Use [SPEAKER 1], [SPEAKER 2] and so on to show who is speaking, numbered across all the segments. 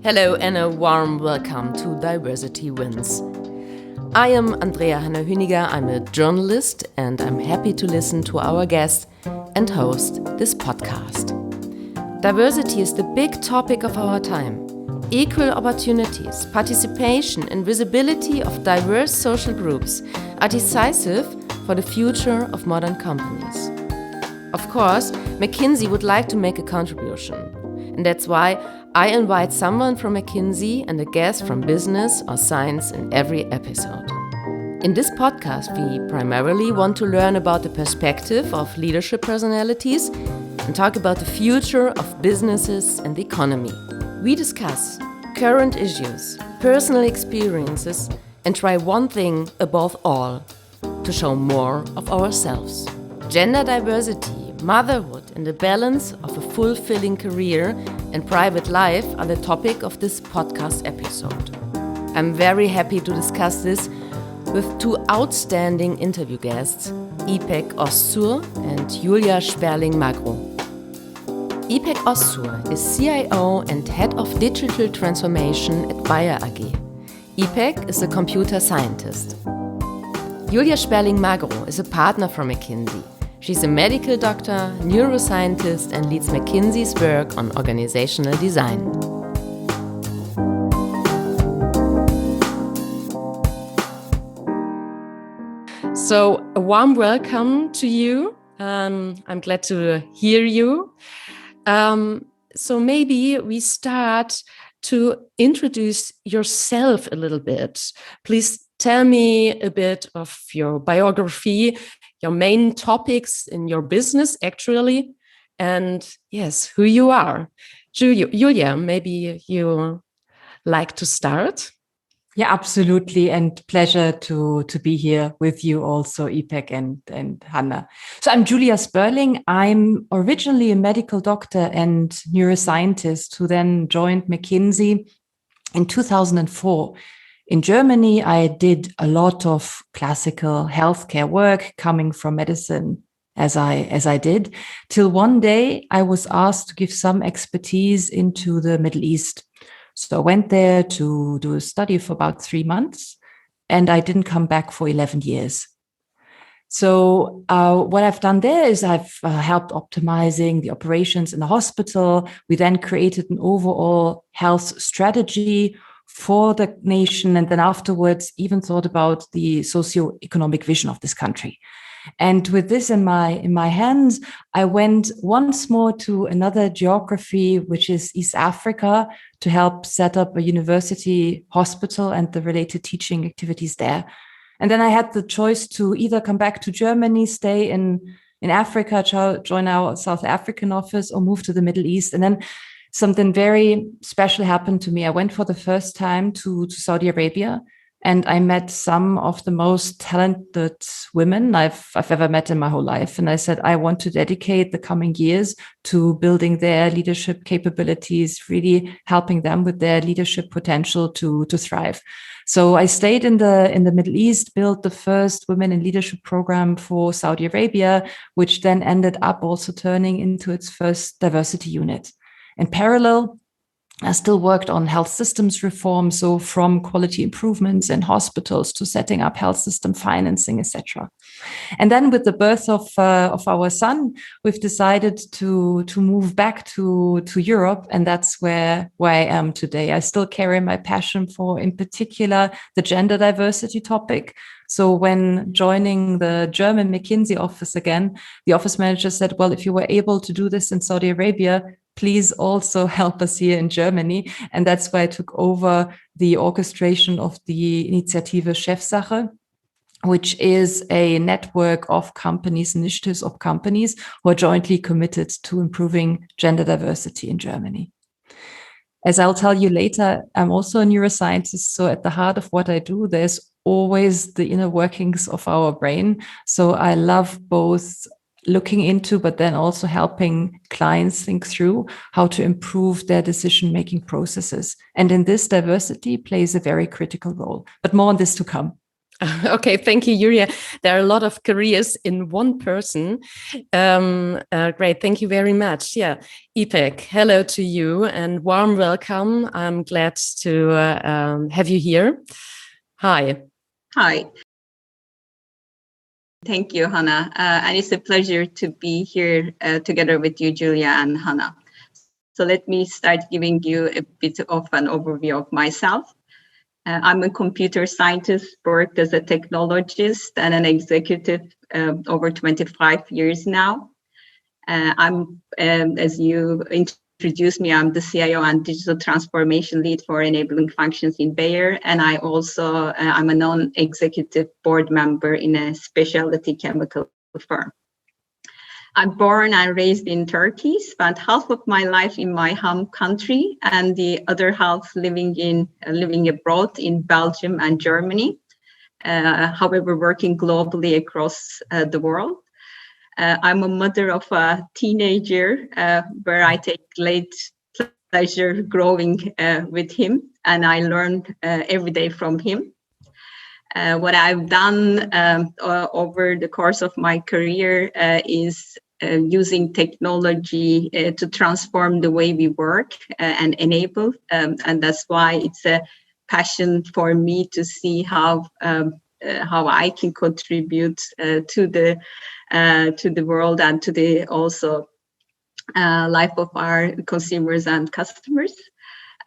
[SPEAKER 1] Hello and a warm welcome to Diversity Wins. I am Andrea Hanna-Hüniger, I'm a journalist and I'm happy to listen to our guest and host this podcast. Diversity is the big topic of our time. Equal opportunities, participation and visibility of diverse social groups are decisive for the future of modern companies. Of course, McKinsey would like to make a contribution, and that's why I invite someone from McKinsey and a guest from business or science in every episode. In this podcast, we primarily want to learn about the perspective of leadership personalities and talk about the future of businesses and the economy. We discuss current issues, personal experiences, and try one thing above all, to show more of ourselves. Gender diversity, motherhood, and the balance of a fulfilling career and private life are the topic of this podcast episode. I'm very happy to discuss this with two outstanding interview guests, Ipek Ozsuer and Julia Sperling-Magro. Ipek Ozsuer is CIO and Head of Digital Transformation at Bayer AG. Ipek is a computer scientist. Julia Sperling-Magro is a partner from McKinsey. She's a medical doctor, neuroscientist, and leads McKinsey's work on organizational design. So, a warm welcome to you. I'm glad to hear you. So maybe we start to introduce yourself a little bit. Please tell me a bit of your biography, your main topics in your business, actually, and yes, who you are. Julia, maybe you like to start?
[SPEAKER 2] Yeah, absolutely. And pleasure to be here with you also, Ipek and Hannah. So I'm Julia Sperling. I'm originally a medical doctor and neuroscientist who then joined McKinsey in 2004. In Germany, I did a lot of classical healthcare work coming from medicine as I did, till one day I was asked to give some expertise into the Middle East. So I went there to do a study for about 3 months, and I didn't come back for 11 years. So what I've done there is I've helped optimizing the operations in the hospital. We then created an overall health strategy for the nation, and then afterwards even thought about the socio-economic vision of this country. And with this in my hands, I went once more to another geography, which is East Africa, to help set up a university hospital and the related teaching activities there. And then I had the choice to either come back to Germany, stay in Africa, join our South African office, or move to the Middle East. And then something very special happened to me. I went for the first time to Saudi Arabia, and I met some of the most talented women I've ever met in my whole life. And I said, I want to dedicate the coming years to building their leadership capabilities, really helping them with their leadership potential to thrive. So I stayed in the Middle East, built the first women in leadership program for Saudi Arabia, which then ended up also turning into its first diversity unit. In parallel, I still worked on health systems reform, so from quality improvements in hospitals to setting up health system financing, etc. And then with the birth of our son, we've decided to move back to Europe, and that's where I am today. I still carry my passion for, in particular, the gender diversity topic. So when joining the German McKinsey office again, the office manager said, well, if you were able to do this in Saudi Arabia, please also help us here in Germany. And that's why I took over the orchestration of the Initiative Chefsache, which is a network of companies, initiatives of companies who are jointly committed to improving gender diversity in Germany. As I'll tell you later, I'm also a neuroscientist. So at the heart of what I do, there's always the inner workings of our brain. So I love both looking into, but then also helping clients think through how to improve their decision-making processes. And in this, diversity plays a very critical role. But more on this to come.
[SPEAKER 1] Okay, thank you, Julia. There are a lot of careers in one person. Great, thank you very much. Yeah, Ipek, hello to you and warm welcome. I'm glad to have you here. Hi.
[SPEAKER 3] Hi. Thank you, Hannah. And it's a pleasure to be here together with you, Julia and Hannah. So let me start giving you a bit of an overview of myself. I'm a computer scientist, worked as a technologist and an executive over 25 years now. As you introduced me, I'm the CIO and digital transformation lead for enabling functions in Bayer. And I'm a non-executive board member in a specialty chemical firm. I'm born and raised in Turkey, spent half of my life in my home country and the other half living abroad in Belgium and Germany. However, working globally across the world. I'm a mother of a teenager where I take great pleasure growing with him, and I learn every day from him. What I've done over the course of my career is using technology to transform the way we work and enable, and that's why it's a passion for me to see how I can contribute to the world and to the also life of our consumers and customers.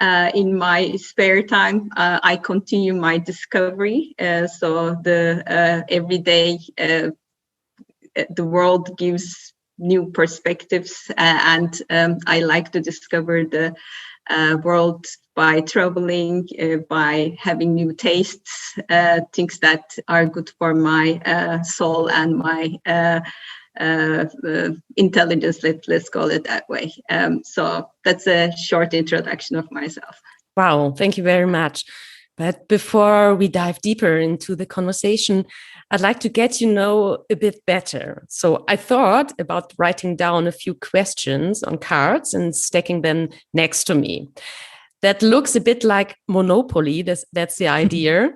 [SPEAKER 3] In my spare time, I continue my discovery. So every day, the world gives new perspectives, and I like to discover the world by traveling, by having new tastes, things that are good for my soul and my intelligence, let's call it that way. So that's a short introduction of myself.
[SPEAKER 1] Wow, thank you very much. But before we dive deeper into the conversation, I'd like to get you know a bit better. So I thought about writing down a few questions on cards and stacking them next to me. That looks a bit like Monopoly. That's the idea.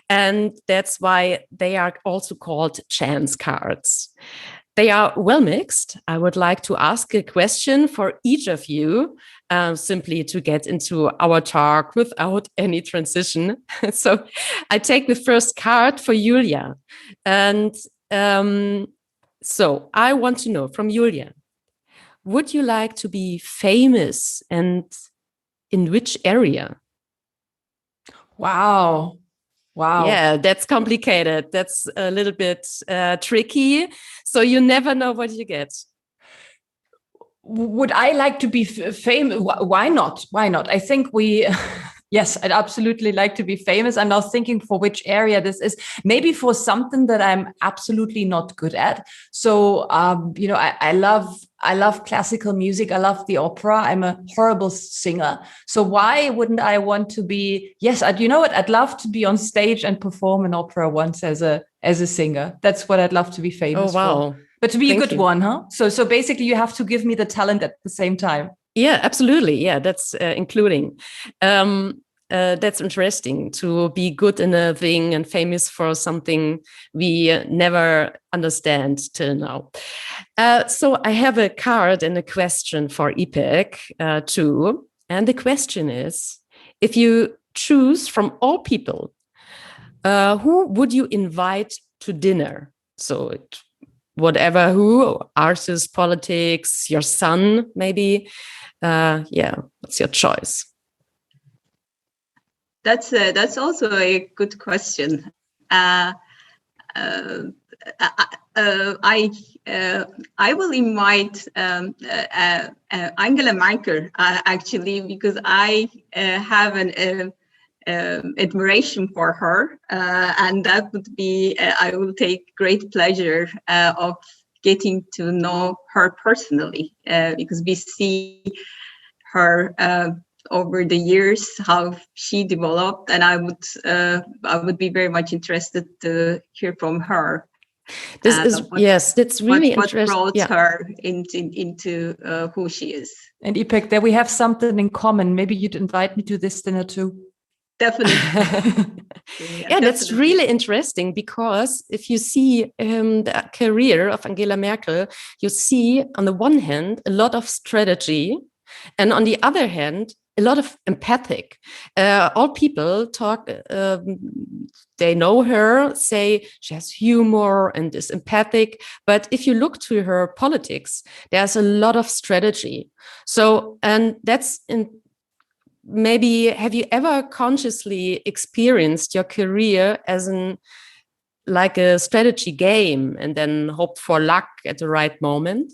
[SPEAKER 1] And that's why they are also called chance cards. They are well mixed. I would like to ask a question for each of you, simply to get into our talk without any transition. So I take the first card for Julia. And so I want to know from Julia, would you like to be famous and in which area?
[SPEAKER 2] Wow.
[SPEAKER 1] Yeah, that's complicated. That's a little bit tricky. So you never know what you get.
[SPEAKER 2] Would I like to be famous? Why not? Why not? I think yes, I'd absolutely like to be famous. I'm now thinking for which area this is. Maybe for something that I'm absolutely not good at. So, I love classical music. I love the opera. I'm a horrible singer. So why wouldn't I want to be? Yes, you know what? I'd love to be on stage and perform an opera once as a singer. That's what I'd love to be famous for. But to be a good one, huh? So basically, you have to give me the talent at the same time.
[SPEAKER 1] Yeah, absolutely. Yeah, that's including. That's interesting to be good in a thing and famous for something we never understand till now. So I have a card and a question for Ipek too. And the question is, if you choose from all people, who would you invite to dinner? So whatever, who, artists, politics, your son, maybe. What's your choice?
[SPEAKER 3] That's also a good question. I will invite Angela Merkel actually, because I have an admiration for her, and that would be I will take great pleasure of getting to know her personally, because we see her over the years how she developed, and I would be very much interested to hear from her.
[SPEAKER 1] That's really interesting.
[SPEAKER 3] What brought her into who she is.
[SPEAKER 2] And Ipek, there we have something in common. Maybe you'd invite me to this dinner too.
[SPEAKER 3] Definitely.
[SPEAKER 1] Yeah, that's really interesting, because if you see the career of Angela Merkel, you see on the one hand a lot of strategy, and on the other hand a lot of empathic. All people talk, they know her, say she has humor and is empathic, but if you look to her politics, there's a lot of strategy. So, and that's in. Maybe have you ever consciously experienced your career as like a strategy game and then hoped for luck at the right moment?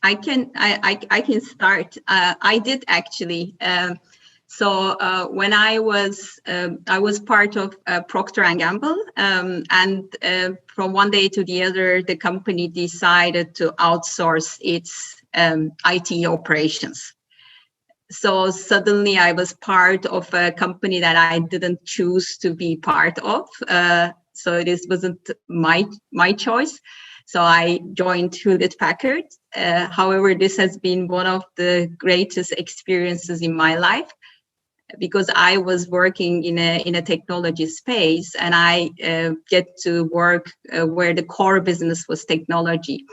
[SPEAKER 3] I can start. I did actually. When I was part of Procter and Gamble, and from one day to the other, the company decided to outsource its IT operations. So suddenly I was part of a company that I didn't choose to be part of. So this wasn't my choice. So I joined Hewlett Packard. However, this has been one of the greatest experiences in my life, because I was working in a technology space, and I get to work where the core business was technology.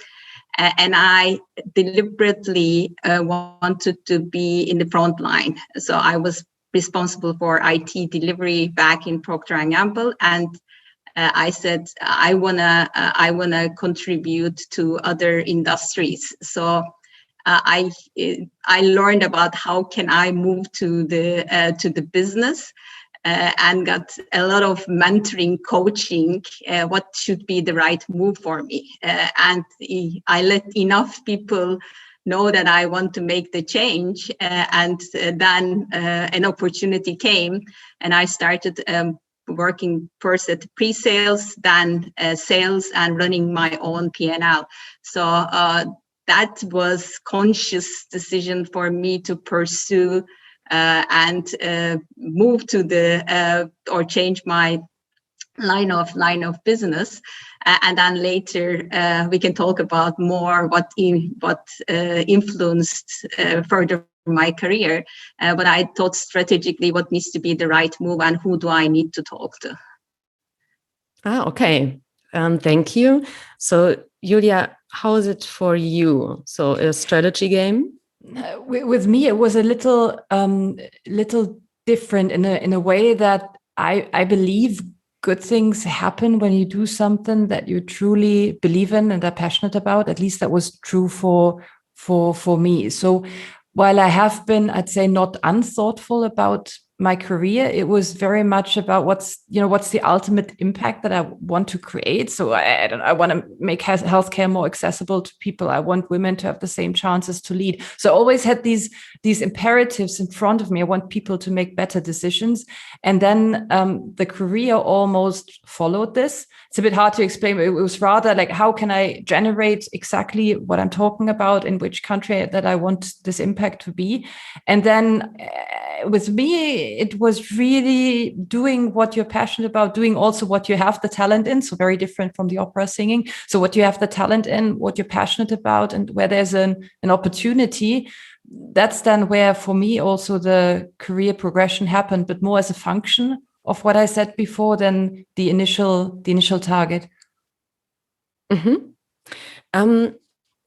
[SPEAKER 3] And I deliberately wanted to be in the front line. So I was responsible for IT delivery back in Procter and Gamble, and I said I wanna contribute to other industries. So I learned about how can I move to the business. And got a lot of mentoring, coaching, what should be the right move for me. And I let enough people know that I want to make the change. And then an opportunity came, and I started working first at pre-sales, then sales, and running my own P&L. So that was conscious decision for me to pursue and move to or change my line of business, and then later we can talk about more what influenced further my career. But I thought strategically what needs to be the right move and who do I need to talk to.
[SPEAKER 1] Okay, thank you. So Julia, how is it for you? So a strategy game?
[SPEAKER 2] With me, it was a little different in a way that I believe good things happen when you do something that you truly believe in and are passionate about. At least that was true for me. So while I have been, I'd say, not unthoughtful about my career, it was very much about what's the ultimate impact that I want to create. So I want to make healthcare more accessible to people. I want women to have the same chances to lead. So I always had these imperatives in front of me. I want people to make better decisions. And then the career almost followed this. It's a bit hard to explain. It was rather like, how can I generate exactly what I'm talking about, in which country that I want this impact to be? And then with me, it was really doing what you're passionate about, doing also what you have the talent in. So very different from the opera singing. So what you have the talent in, what you're passionate about, and where there's an opportunity, that's then where for me also the career progression happened, but more as a function of what I said before than the initial target.
[SPEAKER 1] Mm-hmm.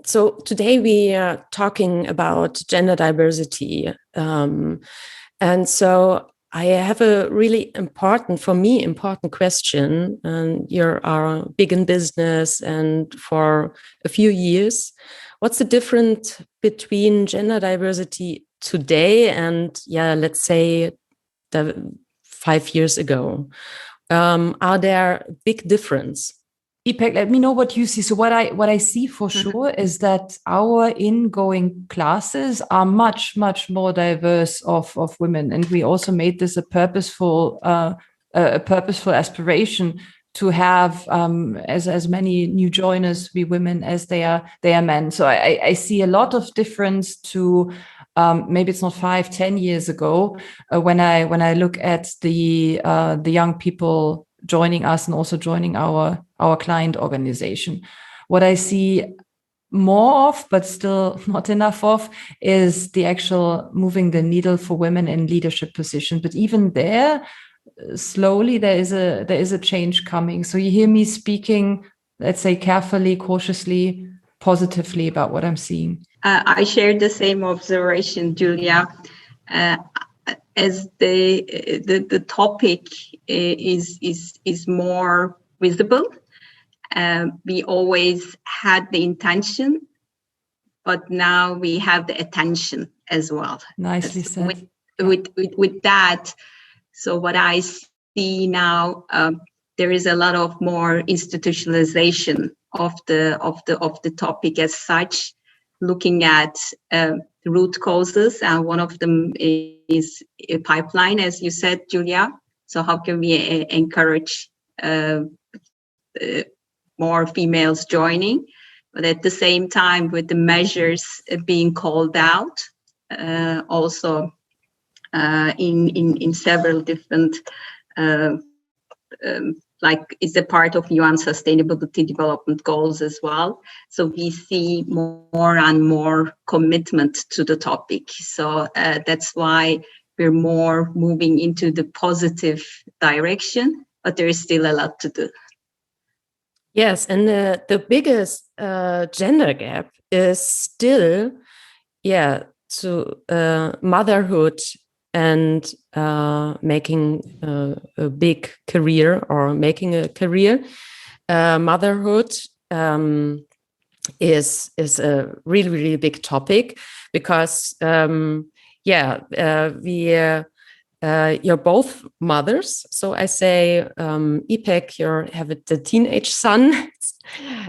[SPEAKER 1] So today we are talking about gender diversity. And so I have a really important question. And you're big in business and for a few years. What's the difference between gender diversity today and, let's say, 5 years ago? Are there big difference?
[SPEAKER 2] Ipek, let me know what you see. So what I see for sure is that our ingoing classes are much, much more diverse of women. And we also made this a purposeful aspiration to have as many new joiners be women as they are men. So I see a lot of difference to maybe it's not 5-10 years ago when I look at the young people joining us and also joining our client organization. What I see more of, but still not enough of, is the actual moving the needle for women in leadership positions. But even there, slowly there is a change coming. So you hear me speaking, let's say, carefully, cautiously, positively about what I'm seeing.
[SPEAKER 3] I share the same observation, Julia. As the topic is more visible, we always had the intention, but now we have the attention as well.
[SPEAKER 2] Nicely said.
[SPEAKER 3] With that, so what I see now, there is a lot of more institutionalization of the topic as such, looking at root causes, and one of them is a pipeline, as you said, Julia. So how can we encourage more females joining, but at the same time with the measures being called out, also in several different, like it's a part of UN Sustainability Development Goals as well. So we see more and more commitment to the topic. So that's why we're more moving into the positive direction, but there is still a lot to do.
[SPEAKER 1] Yes, and the biggest gender gap is still, to motherhood and making a big career or making a career. Motherhood is a really, really big topic because, you're both mothers. So I say, Ipek, you have a teenage son,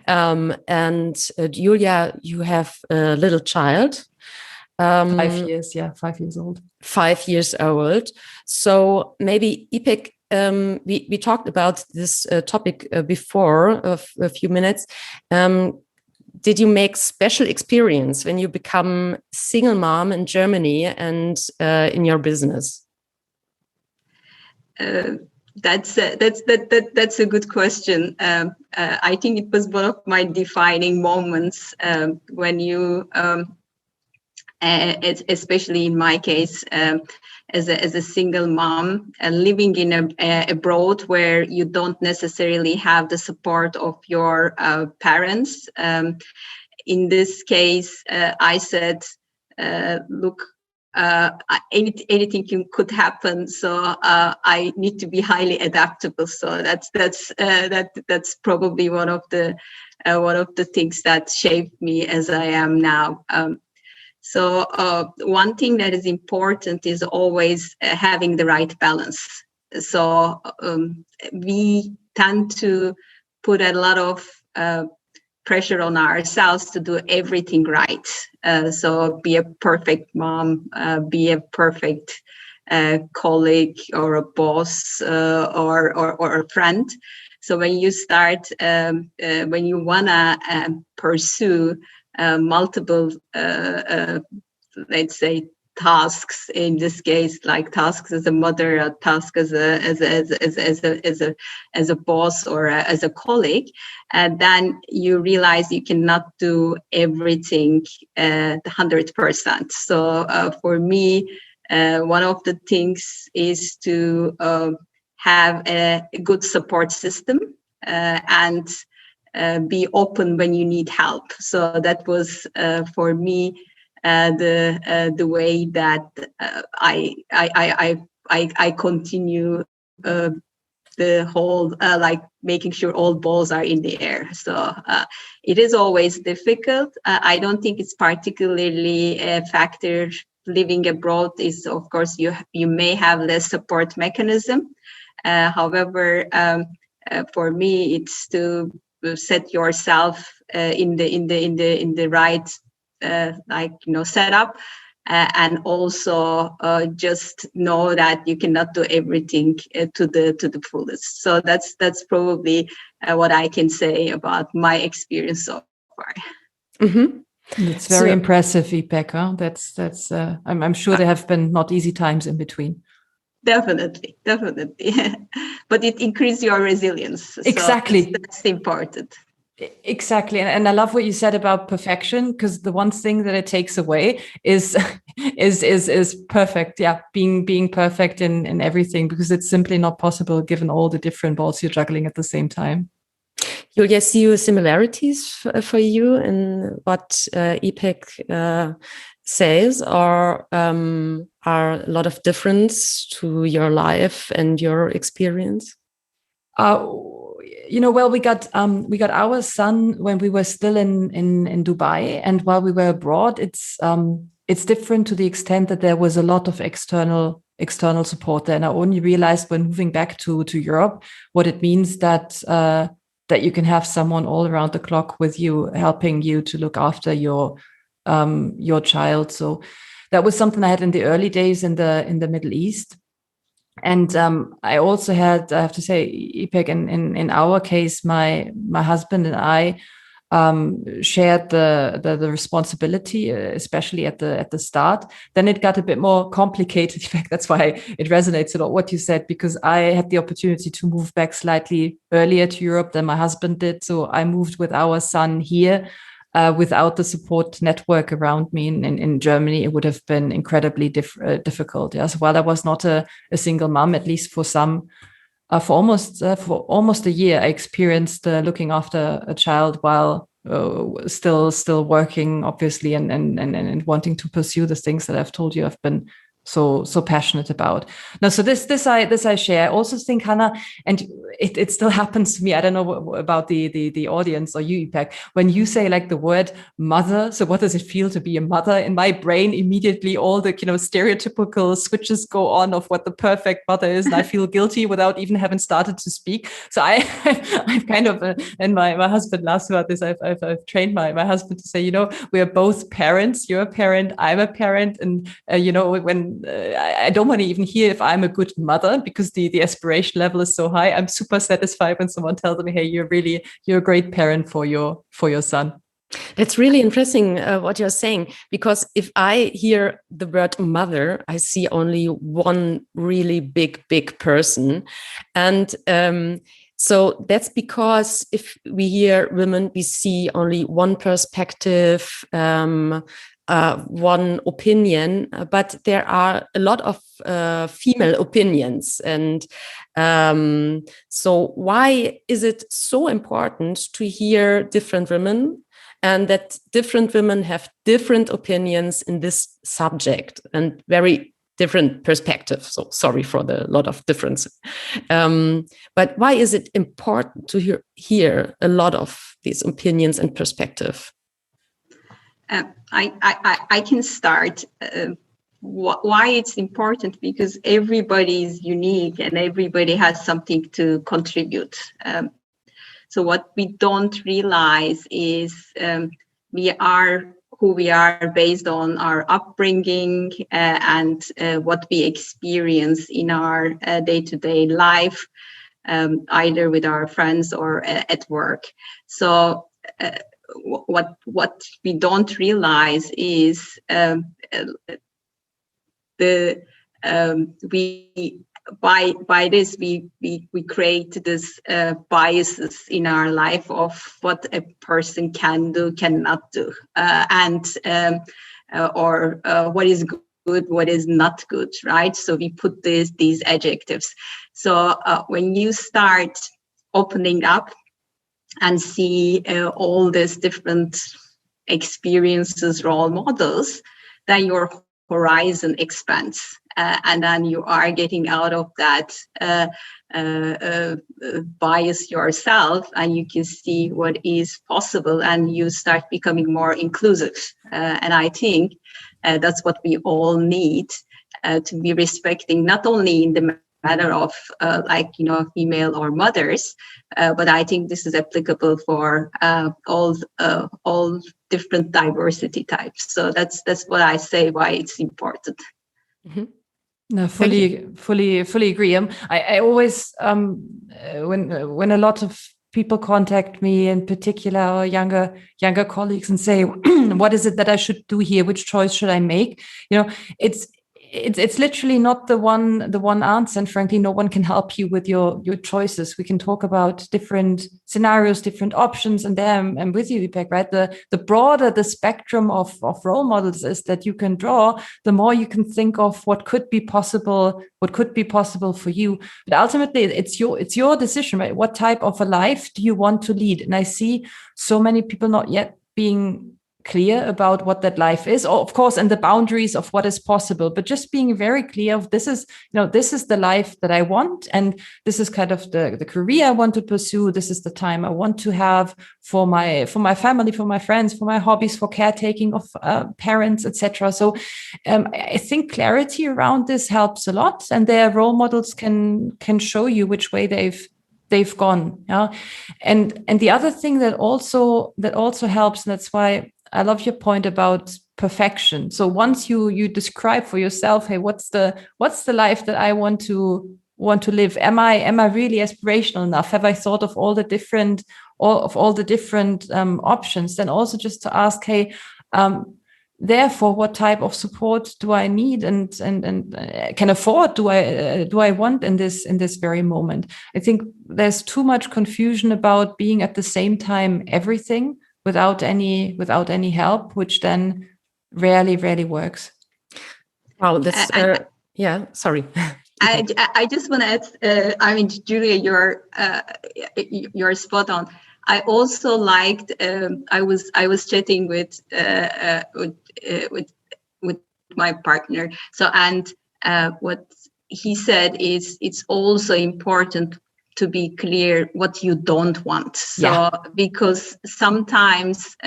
[SPEAKER 1] and Julia, you have a little child.
[SPEAKER 2] 5 years, 5 years old.
[SPEAKER 1] 5 years old. So maybe Ipek, we talked about this topic before a few minutes. Did you make special experience when you become single mom in Germany and in your business?
[SPEAKER 3] That's a good question. I think it was one of my defining moments when you, especially in my case, as a single mom, living in abroad where you don't necessarily have the support of your parents. In this case, I said, look, anything could happen, so I need to be highly adaptable. So that's probably one of the things that shaped me as I am now. So one thing that is important is always having the right balance. So we tend to put a lot of pressure on ourselves to do everything right. So be a perfect mom, be a perfect colleague or a boss or a friend. So when you start, when you wanna pursue multiple, let's say, tasks, in this case, like tasks as a mother, a task as a boss or as a colleague, and then you realize you cannot do everything 100%. So for me, one of the things is to have a good support system and be open when you need help. So that was for me the way that I continue the whole like making sure all balls are in the air. So it is always difficult. I don't think it's particularly a factor. Living abroad is, of course, you may have less support mechanism. However, for me, it's to set yourself in the right setup, and also just know that you cannot do everything to the fullest. So that's probably what I can say about my experience so far.
[SPEAKER 2] Mm-hmm. It's very impressive, Ipek. Huh? That's I'm sure there have been not easy times in between.
[SPEAKER 3] Definitely. But it increases your resilience.
[SPEAKER 2] Exactly.
[SPEAKER 3] So that's important.
[SPEAKER 2] Exactly. And I love what you said about perfection, because the one thing that it takes away is is perfect. Yeah. Being perfect in everything, because it's simply not possible given all the different balls you're juggling at the same time.
[SPEAKER 1] Julia, see you similarities for you in what Ipek says, or are a lot of difference to your life and your experience?
[SPEAKER 2] Well, we got our son when we were still in Dubai, and while we were abroad, it's different to the extent that there was a lot of external support there. And I only realized when moving back to Europe what it means that that you can have someone all around the clock with you, helping you to look after your child. So that was something I had in the early days in the Middle East. And I also had, I have to say, Ipek, in our case, my husband and I shared the responsibility, especially at the start. Then it got a bit more complicated. In fact, that's why it resonates a lot what you said, because I had the opportunity to move back slightly earlier to Europe than my husband did. So I moved with our son here. Without the support network around me in Germany, it would have been incredibly difficult. Yeah. So while I was not a single mom, at least for almost a year, I experienced looking after a child while still working, obviously, and wanting to pursue the things that I've told you I've been so passionate about. Now, so this I share. I also think, Hannah, and it still happens to me. I don't know about the audience or you, Ipek, when you say like the word mother. So what does it feel to be a mother? In my brain, immediately all the stereotypical switches go on of what the perfect mother is, and I feel guilty without even having started to speak. So I've kind of and my husband laughs about this. I've trained my husband to say, we are both parents. You're a parent. I'm a parent, and when I don't want to even hear if I'm a good mother, because the aspiration level is so high. I'm super satisfied when someone tells me, hey, you're a great parent for your son.
[SPEAKER 1] It's really interesting what you're saying, because if I hear the word mother, I see only one really big person. And so that's because if we hear women, we see only one perspective, one opinion, but there are a lot of female opinions. And so why is it so important to hear different women, and that different women have different opinions in this subject and very different perspectives? So sorry for the lot of difference. But why is it important to hear a lot of these opinions and perspective?
[SPEAKER 3] I can start. Why it's important, because everybody is unique and everybody has something to contribute. So what we don't realize is we are who we are based on our upbringing and what we experience in our day-to-day life, either with our friends or at work. So what we don't realize is by this we create this biases in our life of what a person can do, cannot do, or what is good, what is not good, right? So we put these adjectives. So when you start opening up and see all these different experiences, role models, then your horizon expands. And then you are getting out of that bias yourself, and you can see what is possible, and you start becoming more inclusive. And I think that's what we all need to be respecting, not only in the matter of female or mothers, but I think this is applicable for all different diversity types. So that's what I say why it's important.
[SPEAKER 1] Mm-hmm.
[SPEAKER 2] No, fully agree. I always when a lot of people contact me, in particular or younger colleagues, and say, what is it that I should do here? Which choice should I make? it's literally not the one answer, and frankly, no one can help you with your choices. We can talk about different scenarios, different options, and there I'm with you, Ipek, right? The broader the spectrum of role models is that you can draw, the more you can think of what could be possible for you. But ultimately, it's your decision, right? What type of a life do you want to lead? And I see so many people not yet being clear about what that life is, or of course, and the boundaries of what is possible, but just being very clear of this is the life that I want, and this is kind of the career I want to pursue. This is the time I want to have for my family, for my friends, for my hobbies, for caretaking of parents, etc. So I think clarity around this helps a lot, and their role models can show you which way they've gone. Yeah. And the other thing that also helps, and that's why I love your point about perfection. So once you describe for yourself, hey, what's the life that I want to live? Am I really aspirational enough? Have I thought of all the different options? Then also just to ask, hey, therefore, what type of support do I need and can afford? Do I want in this very moment? I think there's too much confusion about being at the same time everything without any help, which then rarely works.
[SPEAKER 1] Wow, this yeah. Sorry.
[SPEAKER 3] I just want to add. I mean, Julia, you're spot on. I also liked. I was chatting with my partner. So what he said is it's also important to be clear what you don't want. So because sometimes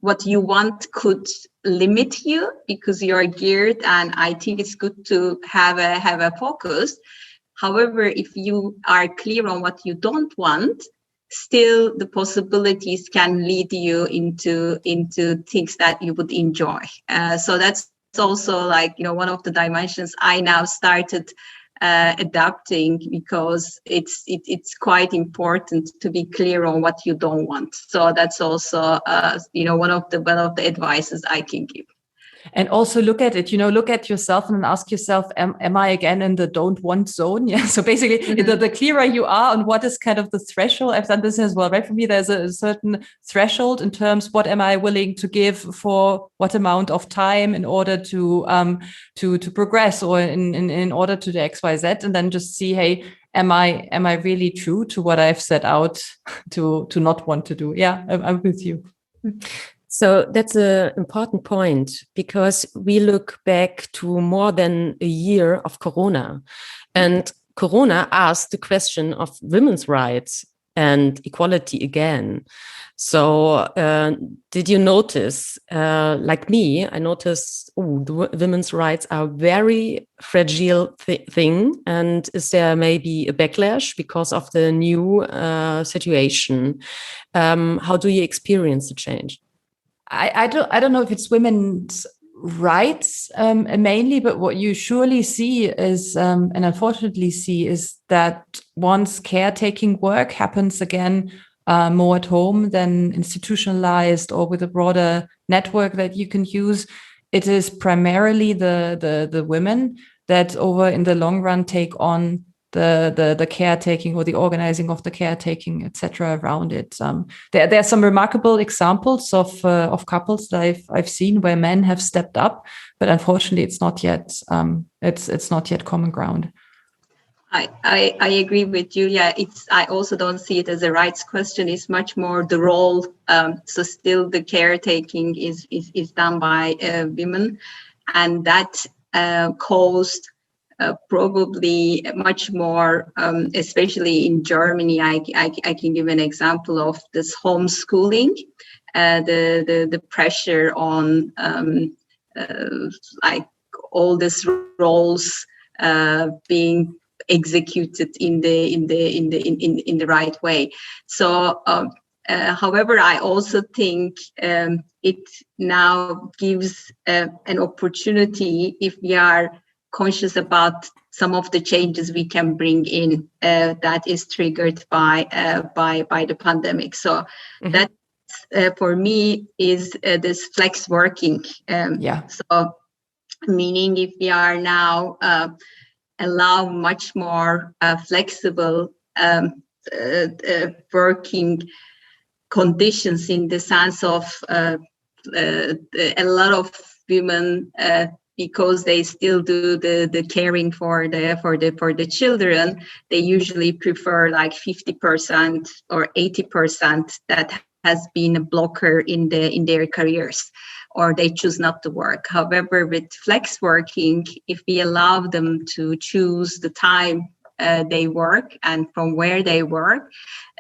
[SPEAKER 3] what you want could limit you because you're geared, and I think it's good to have a focus. However, if you are clear on what you don't want, still the possibilities can lead you into things that you would enjoy. So that's also one of the dimensions I now started adapting, because it's quite important to be clear on what you don't want. So that's also one of the advices I can give.
[SPEAKER 2] And also look at it, look at yourself and ask yourself, am I again in the don't want zone? Yeah. So basically, the clearer you are on what is kind of the threshold. I've done this as well, right? For me, there's a certain threshold in terms, what am I willing to give for what amount of time in order to progress, or in order to do X, Y, Z, and then just see, hey, am I really true to what I've set out to not want to do? Yeah, I'm with you.
[SPEAKER 1] So that's an important point, because we look back to more than a year of Corona, and Corona asked the question of women's rights and equality again. So did you notice, like me, I noticed, the women's rights are very fragile thing, and is there maybe a backlash because of the new situation? How do you experience the change?
[SPEAKER 2] I don't know if it's women's rights mainly, but what you surely see is, and unfortunately see, is that once caretaking work happens again more at home than institutionalized or with a broader network that you can use, it is primarily the women that over in the long run take on the caretaking or the organizing of the caretaking, etc. around it. There are some remarkable examples of couples that I've seen where men have stepped up, but unfortunately, it's not yet it's not yet common ground.
[SPEAKER 3] I agree with Julia. I also don't see it as a rights question. It's much more the role. So still, the caretaking is done by women, and that caused. Probably much more, especially in Germany. I can give an example of this homeschooling, the pressure on all these roles being executed in the right way. So, however, I also think it now gives an opportunity, if we are conscious about some of the changes we can bring in that is triggered by the pandemic. So that for me is this flex working. So meaning if we are now allow much more flexible working conditions, in the sense of a lot of women, because they still do the caring for the children, they usually prefer like 50% or 80% that has been a blocker in their careers, or they choose not to work. However, with flex working, if we allow them to choose the time they work and from where they work,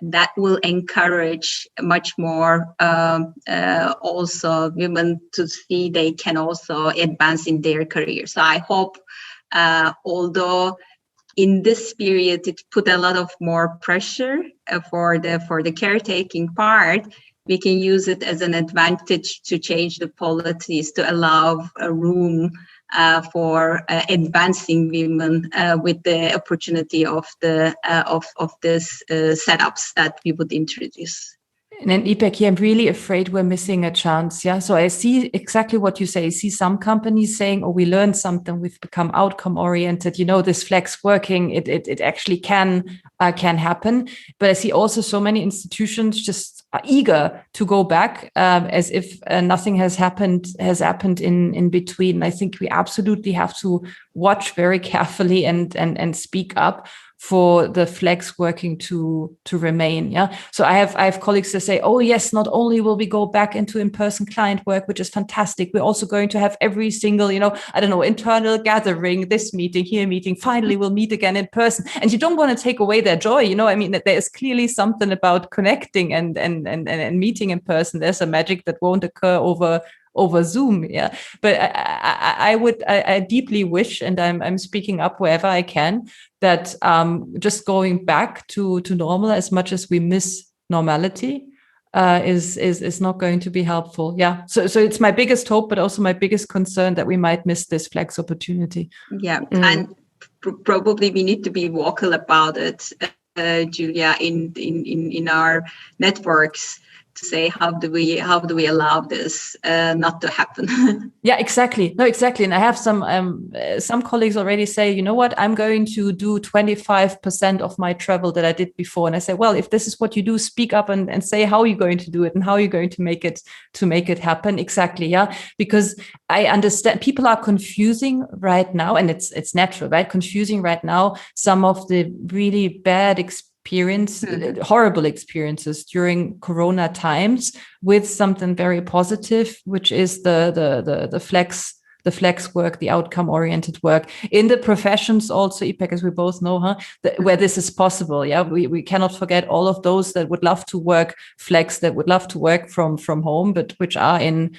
[SPEAKER 3] that will encourage much more also women to see they can also advance in their career. So I hope, although in this period it put a lot of more pressure for the caretaking part, we can use it as an advantage to change the policies to allow a room for advancing women with the opportunity of this setups that we would introduce.
[SPEAKER 2] And then Ipek, I'm really afraid we're missing a chance. Yeah. So I see exactly what you say. I see some companies saying, oh, we learned something. We've become outcome oriented. This flex working, it actually can happen. But I see also so many institutions just are eager to go back as if nothing has happened in between. I think we absolutely have to watch very carefully and speak up for the flex working to remain. Yeah. So I have colleagues that say, oh yes, not only will we go back into in-person client work, which is fantastic, we're also going to have every single, internal gathering, this meeting, here meeting, finally we'll meet again in person. And you don't want to take away their joy. There is clearly something about connecting and meeting in person. There's a magic that won't occur over Zoom. Yeah. But I deeply wish, and I'm speaking up wherever I can, that just going back to normal, as much as we miss normality, is not going to be helpful. Yeah. So it's my biggest hope, but also my biggest concern that we might miss this flex opportunity.
[SPEAKER 3] Yeah. And probably we need to be vocal about it, Julia, in our networks, to say how do we allow this not to happen.
[SPEAKER 2] Yeah, exactly. No, exactly. And I have some colleagues already say, you know what, I'm going to do 25% of my travel that I did before. And I say, well, if this is what you do, speak up and say how you're going to do it and how you're going to make it happen. Exactly. Yeah. Because I understand people are confusing right now, and it's natural, right? Confusing right now some of the really bad horrible experiences during Corona times with something very positive, which is the flex work, the outcome oriented work in the professions also, Ipek, as we both know, where this is possible. Yeah, we cannot forget all of those that would love to work flex, that would love to work from home, but which are in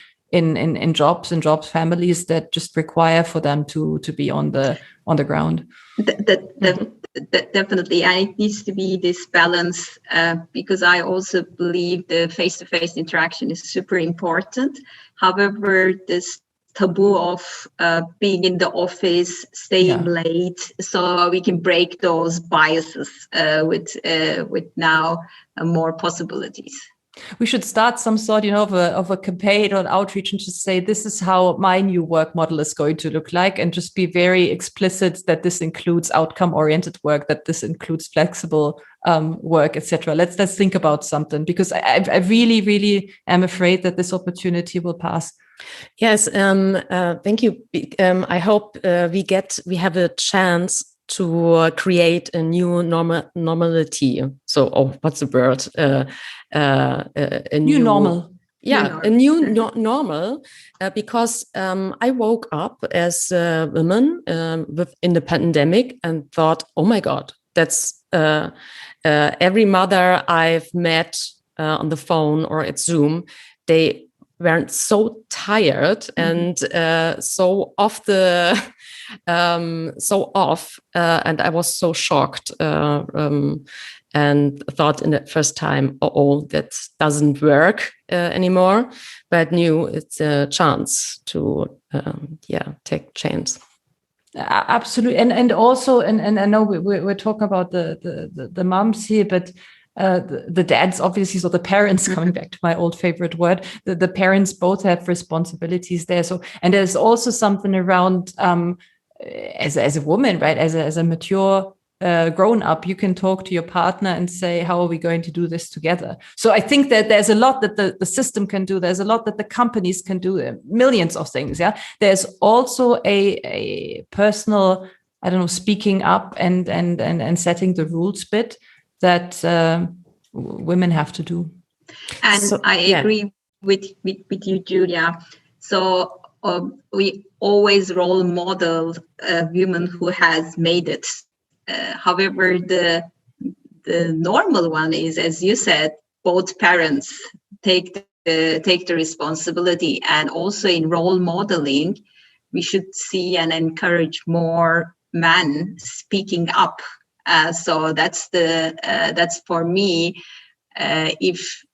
[SPEAKER 2] jobs, families that just require for them to be on the ground.
[SPEAKER 3] Definitely, and it needs to be this balance, because I also believe the face-to-face interaction is super important. However, this taboo of being in the office, staying late, so we can break those biases with now more possibilities.
[SPEAKER 2] We should start some sort, of a campaign or an outreach and just say, this is how my new work model is going to look like, and just be very explicit that this includes outcome-oriented work, that this includes flexible work, etc. Let's think about something, because I really, really am afraid that this opportunity will pass.
[SPEAKER 1] Yes, thank you. I hope we have a chance to create a new normality. So, what's the word? A
[SPEAKER 2] new normal.
[SPEAKER 1] Yeah, a new normal, because I woke up as a woman in the pandemic and thought, oh my God, that's every mother I've met on the phone or at Zoom, they weren't so tired and so off and I was so shocked and thought in the first time, that doesn't work anymore, but knew it's a chance to take chance.
[SPEAKER 2] Absolutely. And also, and I know we're talking about the moms here, but the dads, obviously, so the parents, coming back to my old favorite word, the parents both have responsibilities there. So, and there's also something around, as a woman, right, as a mature grown up, you can talk to your partner and say, how are we going to do this together? So I think that there's a lot that the system can do. There's a lot that the companies can do, millions of things. Yeah. There's also a personal, I don't know, speaking up and setting the rules bit that women have to do.
[SPEAKER 3] And so, I agree with you, Julia. So we always role model a woman who has made it. However, the normal one is, as you said, both parents take the responsibility, and also in role modeling, we should see and encourage more men speaking up. So that's for me. If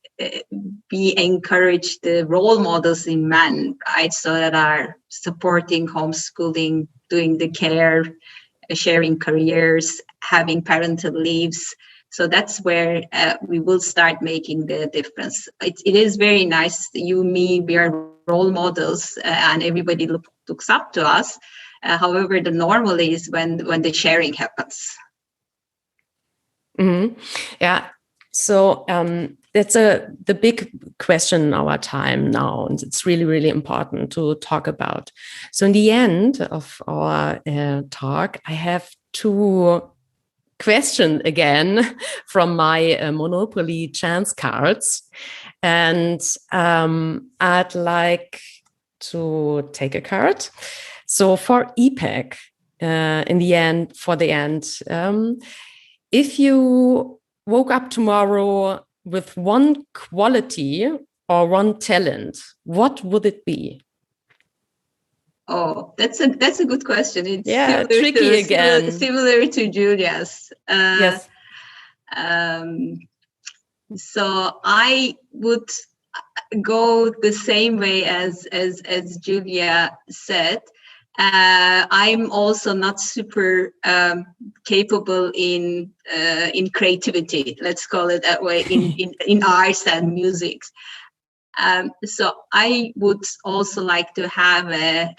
[SPEAKER 3] we encourage the role models in men, right, so that are supporting homeschooling, doing the care, sharing careers, having parental leaves. So that's where we will start making the difference. It is very nice. You, me, we are role models, and everybody looks up to us. However, the normal is when the sharing happens.
[SPEAKER 1] Mm-hmm. Yeah. So that's the big question in our time now, and it's really, really important to talk about. So in the end of our talk, I have two questions again from my Monopoly chance cards, and I'd like to take a card. So for Ipek, in the end, if you woke up tomorrow with one quality or one talent, what would it be?
[SPEAKER 3] Oh, that's a good question. It's
[SPEAKER 1] tricky again.
[SPEAKER 3] Similar to Julia's.
[SPEAKER 1] Yes.
[SPEAKER 3] So I would go the same way as Julia said. I'm also not super capable in creativity. Let's call it that way, in arts and music. So I would also like to have a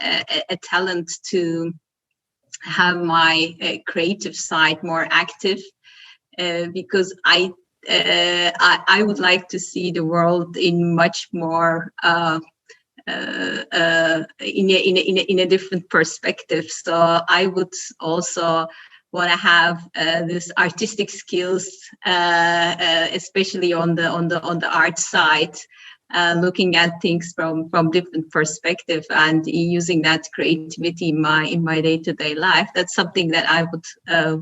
[SPEAKER 3] talent to have my creative side more active, because I would like to see the world in much more in a different perspective. So I would also want to have this artistic skills, especially on the art side, looking at things from different perspectives and using that creativity in my day-to-day life. That's something that I would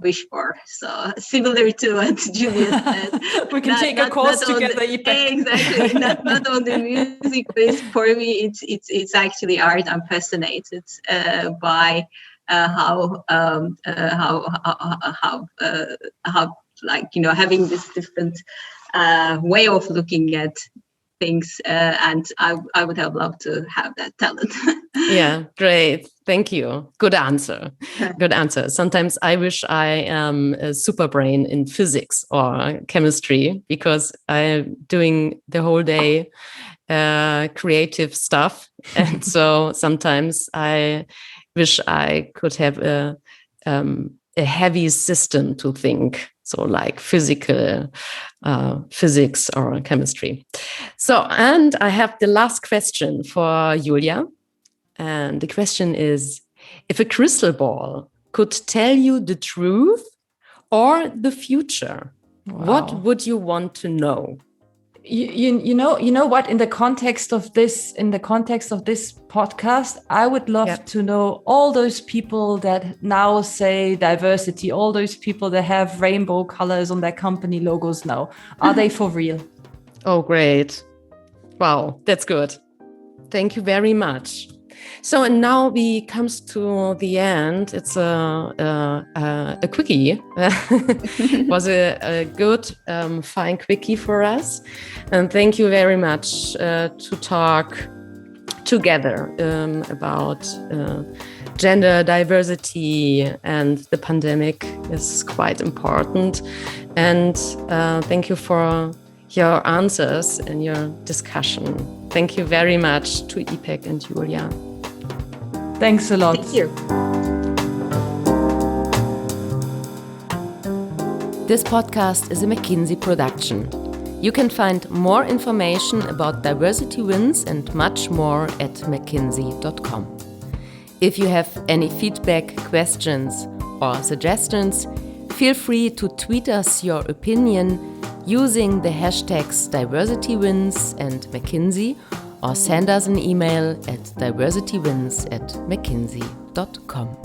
[SPEAKER 3] wish for. So similar to what Julia said,
[SPEAKER 2] we can take a course together.
[SPEAKER 3] Exactly, not on the music, but for me, it's actually art. I'm fascinated by how like, you know, having this different way of looking at things, and I would have loved to have that talent.
[SPEAKER 1] Yeah, great. Thank you. Good answer. Good answer. Sometimes I wish I am a super brain in physics or chemistry, because I'm doing the whole day creative stuff. And so sometimes I wish I could have a heavy system to think. So like physics or chemistry. So, and I have the last question for Julia. And the question is, if a crystal ball could tell you the truth or the future, what would you want to know?
[SPEAKER 2] You know what, in the context of this podcast, I would love to know all those people that now say diversity, all those people that have rainbow colors on their company logos now. Are they for real?
[SPEAKER 1] Oh, great. Wow, that's good. Thank you very much. So, and now we comes to the end. It's a quickie. It was a good, fine quickie for us. And thank you very much to talk together about gender diversity and the pandemic
[SPEAKER 4] is quite important. And thank you for your answers and your discussion. Thank you very much to Ipek and Julia.
[SPEAKER 2] Thanks a lot.
[SPEAKER 3] Thank you.
[SPEAKER 1] This podcast is a McKinsey production. You can find more information about diversity wins and much more at mckinsey.com. If you have any feedback, questions, or suggestions, feel free to tweet us your opinion using the hashtags diversitywins and McKinsey, or send us an email at diversitywins@mckinsey.com.